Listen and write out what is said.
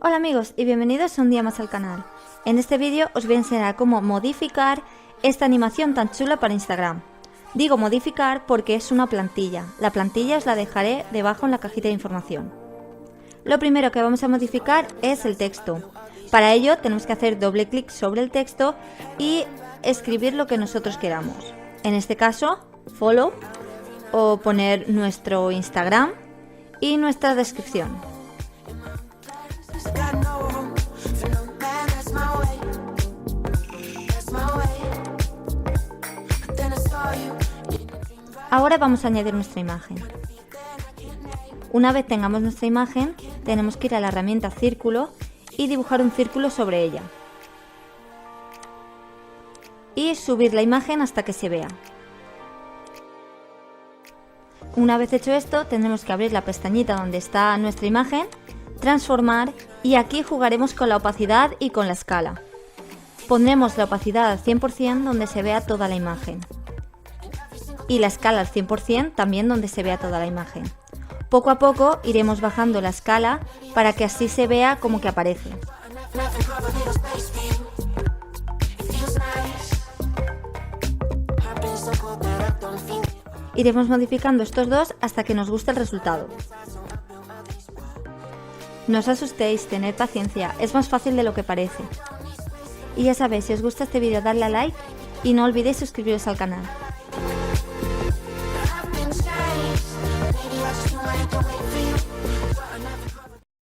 Hola amigos y bienvenidos un día más al canal. En este vídeo os voy a enseñar cómo modificar esta animación tan chula para Instagram. Digo modificar porque es una plantilla. La plantilla os la dejaré debajo en la cajita de información. Lo primero que vamos a modificar es el texto. Para ello tenemos que hacer doble clic sobre el texto y escribir lo que nosotros queramos. En este caso, follow, o poner nuestro Instagram y nuestra descripción. Ahora vamos a añadir nuestra imagen. Una vez tengamos nuestra imagen, tenemos que ir a la herramienta círculo y dibujar un círculo sobre ella. Y subir la imagen hasta que se vea. Una vez hecho esto, tendremos que abrir la pestañita donde está nuestra imagen, transformar y aquí jugaremos con la opacidad y con la escala. Pondremos la opacidad al 100% donde se vea toda la imagen. Y la escala al 100% también donde se vea toda la imagen. Poco a poco iremos bajando la escala para que así se vea como que aparece. Iremos modificando estos dos hasta que nos guste el resultado. No os asustéis, tened paciencia, es más fácil de lo que parece. Y ya sabéis, si os gusta este vídeo, dadle a like y no olvidéis suscribiros al canal.